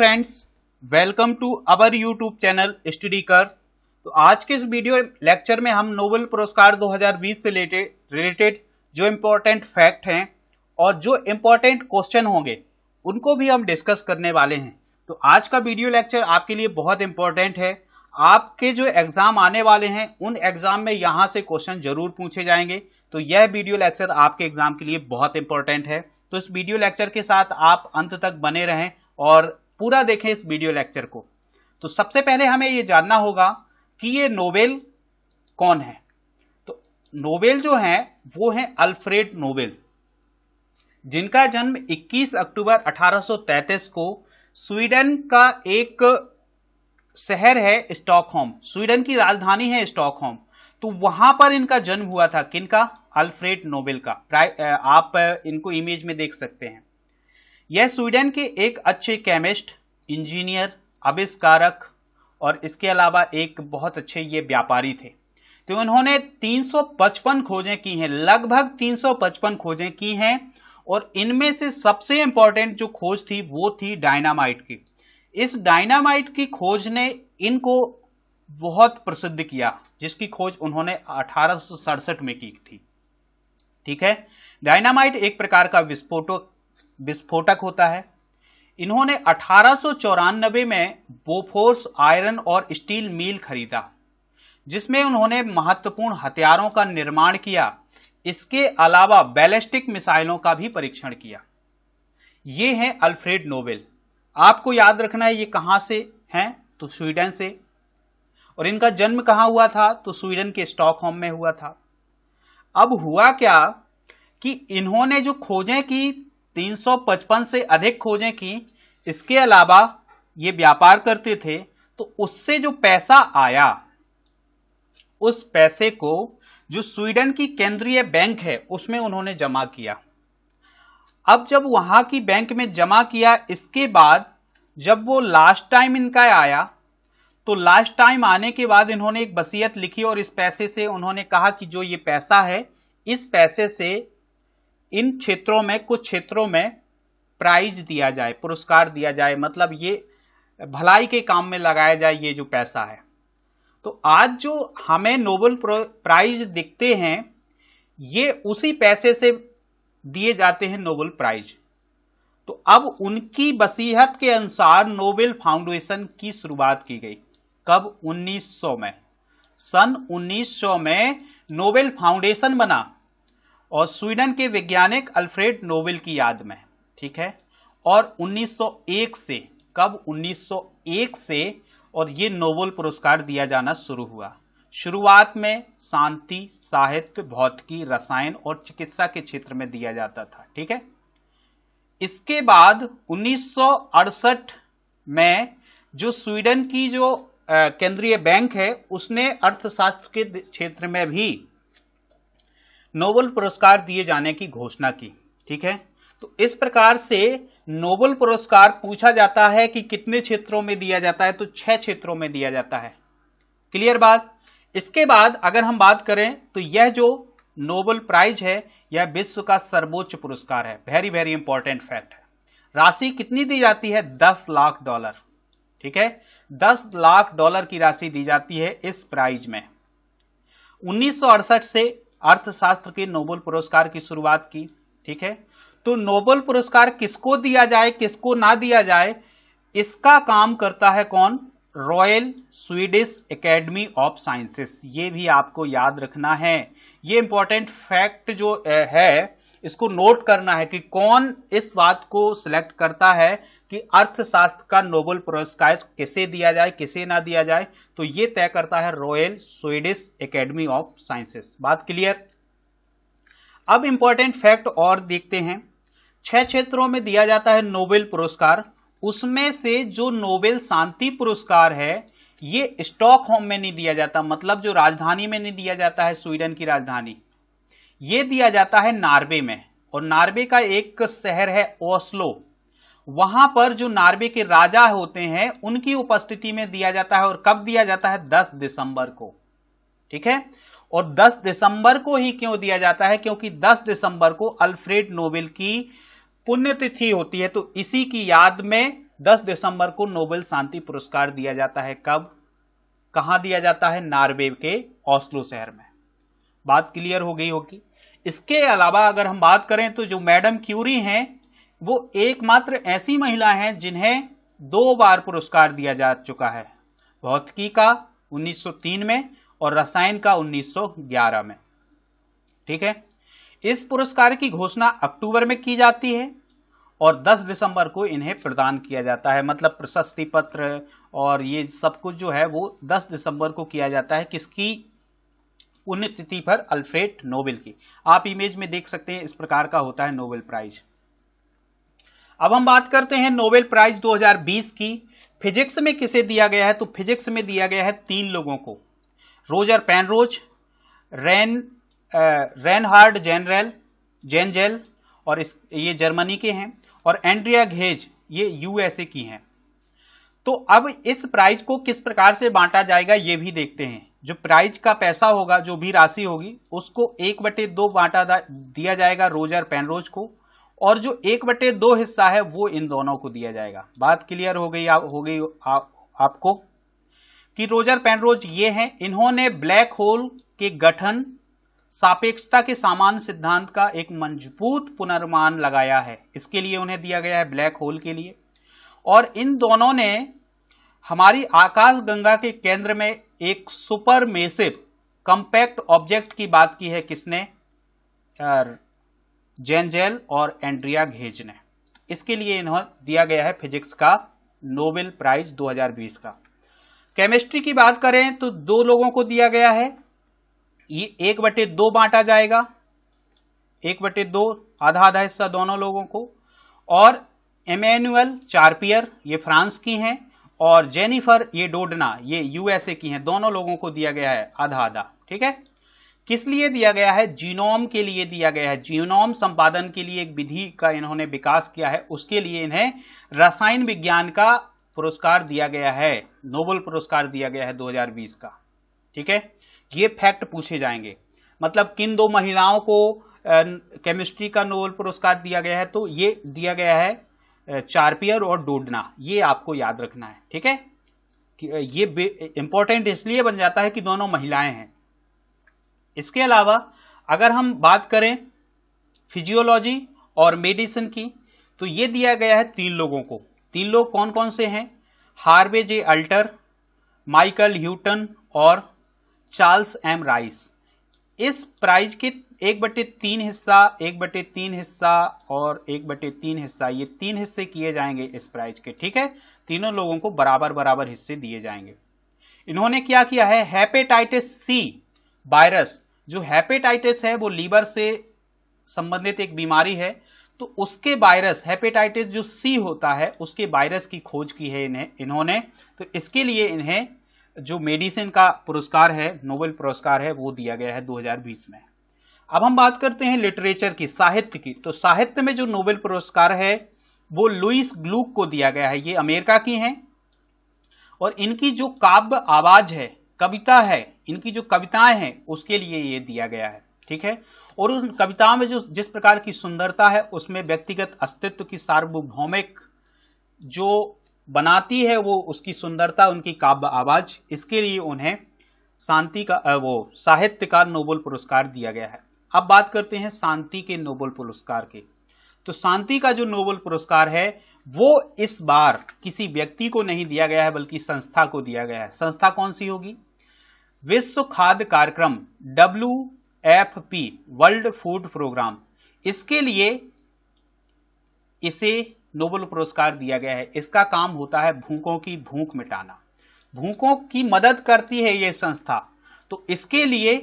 Friends, welcome to our YouTube channel study कर। तो आज के इस वीडियो लेक्चर में हम नोबेल पुरस्कार 2020 से रिलेटेड जो इम्पोर्टेंट फैक्ट हैं और जो इम्पोर्टेंट क्वेश्चन होंगे उनको भी हम डिस्कस करने वाले हैं। तो आज का वीडियो लेक्चर आपके लिए बहुत इंपॉर्टेंट है। आपके जो एग्जाम आने वाले हैं उन एग्जाम में यहां से क्वेश्चन जरूर पूछे जाएंगे। तो यह वीडियो लेक्चर आपके एग्जाम के लिए बहुत इंपॉर्टेंट है। तो इस वीडियो लेक्चर के साथ आप अंत तक बने रहें और पूरा देखें इस वीडियो लेक्चर को। तो सबसे पहले हमें यह जानना होगा कि ये नोबेल कौन है। तो नोबेल जो है वो है अल्फ्रेड नोबेल, जिनका जन्म 21 अक्टूबर 1833 को स्वीडन का एक शहर है स्टॉकहोम, स्वीडन की राजधानी है स्टॉकहोम। तो वहां पर इनका जन्म हुआ था। किनका? अल्फ्रेड नोबेल का। आप इनको इमेज में देख सकते हैं। यह स्वीडन के एक अच्छे केमिस्ट, इंजीनियर, आविष्कारक और इसके अलावा एक बहुत अच्छे ये व्यापारी थे। तो उन्होंने 355 खोजें की हैं, लगभग 355 खोजें की हैं और इनमें से सबसे इंपॉर्टेंट जो खोज थी वो थी डायनामाइट की। इस डायनामाइट की खोज ने इनको बहुत प्रसिद्ध किया, जिसकी खोज उन्होंने 1867 में की थी। ठीक है। डायनामाइट एक प्रकार का विस्फोटक होता है। इन्होंने 1894 में बोफोर्स आयरन और स्टील मिल खरीदा, जिसमें उन्होंने महत्वपूर्ण हथियारों का निर्माण किया। इसके अलावा बैलिस्टिक मिसाइलों का भी परीक्षण किया। ये हैं अल्फ्रेड नोबेल। आपको याद रखना है ये कहां से हैं, तो स्वीडन से। और इनका जन्म कहां हुआ था, तो स्वीडन के स्टॉकहोम में हुआ था। अब हुआ क्या कि इन्होंने जो खोजें की 355 से अधिक खोजें की, इसके अलावा ये व्यापार करते थे। तो उससे जो पैसा आया, उस पैसे को जो स्वीडन की केंद्रीय बैंक है उसमें उन्होंने जमा किया। अब जब वहां की बैंक में जमा किया, इसके बाद जब वो लास्ट टाइम इनका आया, तो लास्ट टाइम आने के बाद इन्होंने एक वसीयत लिखी और इस पैसे से उन्होंने कहा कि जो ये पैसा है, इस पैसे से इन क्षेत्रों में, कुछ क्षेत्रों में प्राइज दिया जाए, पुरस्कार दिया जाए, मतलब ये भलाई के काम में लगाया जाए ये जो पैसा है। तो आज जो हमें नोबेल प्राइज दिखते हैं, ये उसी पैसे से दिए जाते हैं नोबेल प्राइज। तो अब उनकी वसीयत के अनुसार नोबेल फाउंडेशन की शुरुआत की गई। कब? 1900 में। सन 1900 में नोबेल फाउंडेशन बना और स्वीडन के वैज्ञानिक अल्फ्रेड नोबेल की याद में। ठीक है। और 1901 से, कब? 1901 से और ये नोबेल पुरस्कार दिया जाना शुरू हुआ। शुरुआत में शांति, साहित्य, भौतिकी, रसायन और चिकित्सा के क्षेत्र में दिया जाता था। ठीक है। इसके बाद 1968 में जो स्वीडन की जो केंद्रीय बैंक है, उसने अर्थशास्त्र के क्षेत्र में भी नोबेल पुरस्कार दिए जाने की घोषणा की। ठीक है। तो इस प्रकार से नोबेल पुरस्कार पूछा जाता है कि कितने क्षेत्रों में दिया जाता है, तो 6 क्षेत्रों में दिया जाता है। क्लियर बात? इसके बाद अगर हम बात करें तो यह जो नोबेल प्राइज है, यह विश्व का सर्वोच्च पुरस्कार है। वेरी वेरी इंपॉर्टेंट फैक्ट है। राशि कितनी दी जाती है? $10 लाख। ठीक है। $10 लाख की राशि दी जाती है इस प्राइज में। 1968 से अर्थशास्त्र के नोबेल पुरस्कार की शुरुआत की। ठीक है। तो नोबेल पुरस्कार किसको दिया जाए, किसको ना दिया जाए, इसका काम करता है कौन? Royal Swedish academy of sciences. ये भी आपको याद रखना है। ये इंपॉर्टेंट फैक्ट जो है, इसको नोट करना है कि कौन इस बात को सिलेक्ट करता है कि अर्थशास्त्र का नोबेल पुरस्कार किसे दिया जाए, किसे ना दिया जाए। तो ये तय करता है royal Swedish academy of sciences. बात क्लियर? अब इंपॉर्टेंट फैक्ट और देखते हैं। 6 क्षेत्रों में दिया जाता है नोबेल पुरस्कार। उसमें से जो नोबेल शांति पुरस्कार है, ये स्टॉकहोम में नहीं दिया जाता, मतलब जो राजधानी में नहीं दिया जाता है, स्वीडन की राजधानी। ये दिया जाता है नॉर्वे में। और नॉर्वे का एक शहर है ओस्लो। वहां पर जो नॉर्वे के राजा होते हैं, उनकी उपस्थिति में दिया जाता है। और कब दिया जाता है? 10 दिसंबर को। ठीक है। और 10 दिसंबर को ही क्यों दिया जाता है? क्योंकि 10 दिसंबर को अल्फ्रेड नोबेल की पुण्यतिथि होती है। तो इसी की याद में 10 दिसंबर को नोबेल शांति पुरस्कार दिया जाता है। कब, कहां दिया जाता है? नॉर्वे के ऑस्लो शहर में। बात क्लियर हो गई होगी। इसके अलावा अगर हम बात करें तो जो मैडम क्यूरी हैं वो एकमात्र ऐसी महिला हैं जिन्हें 2 बार पुरस्कार दिया जा चुका है, भौतिकी का 1903 में और रसायन का 1911 में। ठीक है, इस पुरस्कार की घोषणा अक्टूबर में की जाती है और 10 दिसंबर को इन्हें प्रदान किया जाता है। मतलब प्रशस्ति पत्र और ये सब कुछ जो है वो 10 दिसंबर को किया जाता है। किसकी? पुण्यतिथि पर अल्फ्रेड नोबेल की। आप इमेज में देख सकते हैं, इस प्रकार का होता है नोबेल प्राइज। अब हम बात करते हैं नोबेल प्राइज 2020 की। फिजिक्स में किसे दिया गया है? तो फिजिक्स में दिया गया है 3 लोगों को, रोजर पेनरोज, रेनहार्ड जेनजेल और ये जर्मनी के हैं, और एंड्रिया घेज ये यूएसए की हैं। तो अब इस प्राइज को किस प्रकार से बांटा जाएगा ये भी देखते हैं। जो प्राइज का पैसा होगा, जो भी राशि होगी, उसको 1/2 बांटा दिया जाएगा रोजर पेनरोज को, और जो 1/2 हिस्सा है वो इन दोनों को दिया जाएगा। बात क्लियर हो गई आपको कि रोजर पेनरोज ये हैं, इन्होंने ब्लैक होल के गठन, सापेक्षता के सामान्य सिद्धांत का एक मजबूत पुनर्मान लगाया है। इसके लिए उन्हें दिया गया है, ब्लैक होल के लिए। और इन दोनों ने हमारी आकाशगंगा के केंद्र में एक सुपर मेसिव कंपैक्ट ऑब्जेक्ट की बात की है। किसने? जेनजेल और एंड्रिया घेज ने। इसके लिए इन्हें दिया गया है फिजिक्स का नोबेल प्राइज 2020 का। केमिस्ट्री की बात करें तो 2 लोगों को दिया गया है, ये 1/2 बांटा जाएगा, 1/2, आधा हिस्सा दोनों लोगों को। और एमेनुअल चार्पियर ये फ्रांस की हैं, और जेनिफर ये डोडना ये यूएसए की हैं। दोनों लोगों को दिया गया है आधा। ठीक है, किस लिए दिया गया है? जीनोम के लिए दिया गया है। जीनोम संपादन के लिए एक विधि का इन्होंने विकास किया है, उसके लिए इन्हें रसायन विज्ञान का पुरस्कार दिया गया है, नोबेल पुरस्कार दिया गया है 2020 का। ठीक है, ये फैक्ट पूछे जाएंगे। मतलब किन 2 महिलाओं को केमिस्ट्री का नोबेल पुरस्कार दिया गया है? तो ये दिया गया है चार्पियर और डोडना, ये आपको याद रखना है। ठीक है, ये इंपॉर्टेंट इसलिए बन जाता है कि दोनों महिलाएं हैं। इसके अलावा अगर हम बात करें फिजियोलॉजी और मेडिसिन की, तो ये दिया गया है 3 लोगों को। 3 लोग कौन कौन से हैं? हार्वे जे अल्टर, माइकल ह्यूटन और चार्ल्स एम राइस। इस प्राइज के 1/3 हिस्सा, 1/3 हिस्सा और 1/3 हिस्सा, ये 3 हिस्से किए जाएंगे इस प्राइज के। ठीक है, तीनों लोगों को बराबर हिस्से दिए जाएंगे। इन्होंने क्या किया है? हेपेटाइटिस सी वायरस, जो हेपेटाइटिस है वो लीवर से संबंधित एक बीमारी है, तो उसके वायरस, हेपेटाइटिस जो सी होता है उसके वायरस की खोज की है इन्होंने। तो इसके लिए इन्हें जो मेडिसिन का पुरस्कार है, नोबेल पुरस्कार है, वो दिया गया है 2020 में। अब हम बात करते हैं लिटरेचर की, साहित्य की। तो साहित्य में जो नोबेल पुरस्कार है वो लुईस ग्लूक को दिया गया है। ये अमेरिका की हैं और इनकी जो काव्य आवाज है, कविता है, इनकी जो कविताएं हैं उसके लिए ये दिया गया है। ठीक है, और उन कविताओं में जो जिस प्रकार की सुंदरता है उसमें व्यक्तिगत अस्तित्व की सार्वभौमिक जो बनाती है वो उसकी सुंदरता, उनकी काव्य आवाज, इसके लिए उन्हें शांति का साहित्य का नोबेल पुरस्कार दिया गया है। अब बात करते हैं शांति के नोबेल पुरस्कार के। तो शांति का जो नोबेल पुरस्कार है वो इस बार किसी व्यक्ति को नहीं दिया गया है बल्कि संस्था को दिया गया है। संस्था कौन सी होगी? विश्व खाद्य कार्यक्रम, WFP, वर्ल्ड फूड प्रोग्राम। इसके लिए इसे नोबेल पुरस्कार दिया गया है। इसका काम होता है भूखों की भूख मिटाना, भूखों की मदद करती है ये संस्था। तो इसके लिए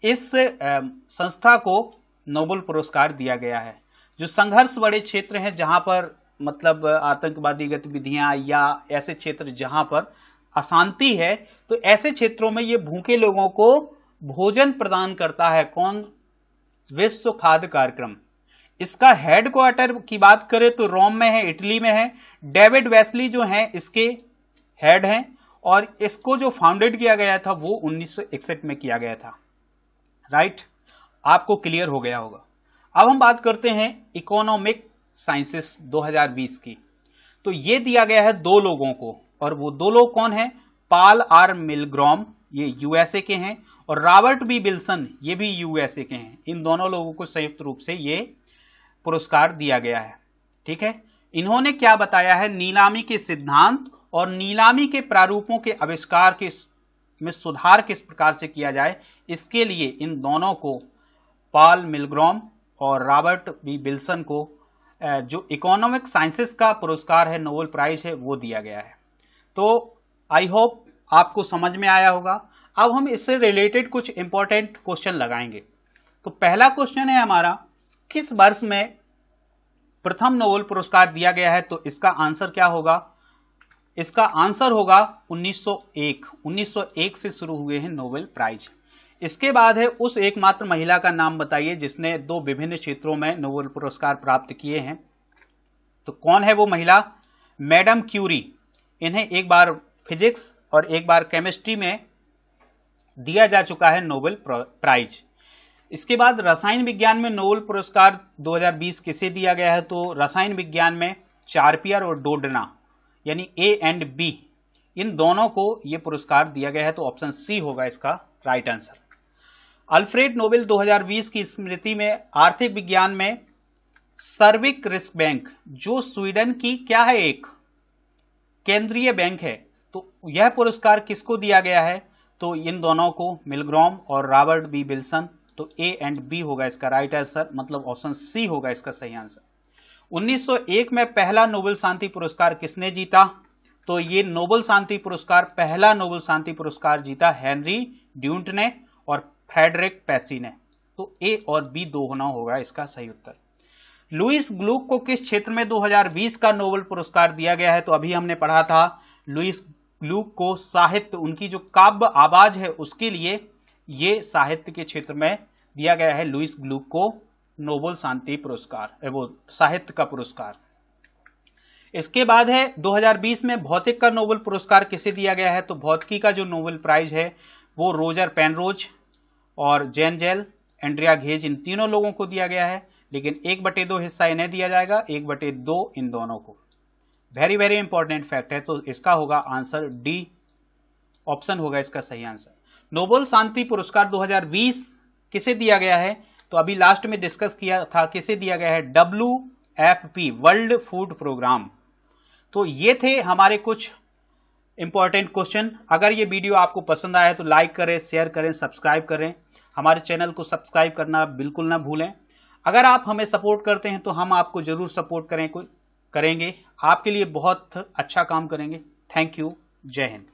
इस संस्था को नोबेल पुरस्कार दिया गया है। जो संघर्ष बड़े क्षेत्र हैं जहां पर मतलब आतंकवादी गतिविधियां या ऐसे क्षेत्र जहां पर अशांति है, तो ऐसे क्षेत्रों में ये भूखे लोगों को भोजन प्रदान करता है। कौन? विश्व खाद्य कार्यक्रम। इसका हेडक्वार्टर की बात करें तो रोम में है, इटली में है। डेविड वेस्ली जो हैं इसके हेड हैं और इसको जो फाउंडेड किया गया था वो 1961 में किया गया था। राइट, आपको क्लियर हो गया होगा। अब हम बात करते हैं इकोनॉमिक साइंसेस 2020 की। तो ये दिया गया है 2 लोगों को, और वो 2 लोग कौन है? पॉल आर मिलग्रॉम, ये यूएसए के हैं, और रॉबर्ट बी विल्सन, ये भी यूएसए के हैं। इन दोनों लोगों को संयुक्त रूप से ये पुरस्कार दिया गया है। ठीक है, इन्होंने क्या बताया है? नीलामी के सिद्धांत और नीलामी के प्रारूपों के आविष्कार के में सुधार किस प्रकार से किया जाए, इसके लिए इन दोनों को, पॉल मिलग्रॉम और रॉबर्ट बी विल्सन को, जो इकोनॉमिक साइंसेस का पुरस्कार है, नोबेल प्राइज है, वो दिया गया है। तो आई होप आपको समझ में आया होगा। अब हम इससे रिलेटेड कुछ इंपॉर्टेंट क्वेश्चन लगाएंगे। तो पहला क्वेश्चन है हमारा, किस वर्ष में प्रथम नोबेल पुरस्कार दिया गया है? तो इसका आंसर क्या होगा? इसका आंसर होगा 1901। 1901 से शुरू हुए हैं नोबेल प्राइज। इसके बाद है, उस एकमात्र महिला का नाम बताइए जिसने 2 विभिन्न क्षेत्रों में नोबेल पुरस्कार प्राप्त किए हैं। तो कौन है वो महिला? Madam Curie. इन्हें एक बार फिजिक्स और एक बार केमिस्ट्री में दिया जा चुका है नोबेल प्राइज। इसके बाद रसायन विज्ञान में नोबेल पुरस्कार 2020 किसे दिया गया है? तो रसायन विज्ञान में चारपियर और डोडना, यानी ए एंड बी, इन दोनों को यह पुरस्कार दिया गया है। तो ऑप्शन सी होगा इसका राइट आंसर। अल्फ्रेड नोबेल 2020 की स्मृति में आर्थिक विज्ञान में सर्विक रिस्क बैंक, जो स्वीडन की क्या है? एक केंद्रीय बैंक है। तो यह पुरस्कार किसको दिया गया है? तो इन दोनों को, मिलग्रॉम और रॉबर्ट बी विल्सन। तो ए एंड बी होगा इसका राइट आंसर, मतलब ऑप्शन सी होगा इसका सही आंसर। 1901 में पहला नोबेल शांति पुरस्कार किसने जीता? तो ये नोबेल शांति पुरस्कार, पहला नोबेल शांति पुरस्कार जीता हेनरी ड्यूंट ने और फ्रेडरिक पेसी ने। तो ए और बी दोनों होगा इसका सही उत्तर। लुईस ग्लूक को किस क्षेत्र में 2020 का नोबेल पुरस्कार दिया गया है? तो अभी हमने पढ़ा था, लुईस ग्लूक को साहित्य, उनकी जो काव्य आवाज है उसके लिए ये साहित्य के क्षेत्र में दिया गया है लुईस ग्लूक को नोबेल शांति पुरस्कार, वो साहित्य का पुरस्कार। इसके बाद है 2020 में भौतिक का नोबेल पुरस्कार किसे दिया गया है? तो भौतिकी का जो नोबेल प्राइज है वो रोजर पेनरोज और जेन जेल, एंड्रिया घेज, इन तीनों लोगों को दिया गया है। लेकिन 1/2 हिस्सा इन्हें दिया जाएगा, 1/2 इन दोनों को। वेरी वेरी इंपॉर्टेंट फैक्ट है। तो इसका होगा आंसर डी ऑप्शन होगा इसका सही आंसर। नोबेल शांति पुरस्कार 2020 किसे दिया गया है? तो अभी लास्ट में डिस्कस किया था, किसे दिया गया है? WFP, world food programme. तो ये थे हमारे कुछ इंपॉर्टेंट क्वेश्चन। अगर ये वीडियो आपको पसंद आया तो लाइक करें, शेयर करें, सब्सक्राइब करें। हमारे चैनल को सब्सक्राइब करना बिल्कुल ना भूलें। अगर आप हमें सपोर्ट करते हैं तो हम आपको जरूर सपोर्ट करेंगे, आपके लिए बहुत अच्छा काम करेंगे। Thank you. जय हिंद।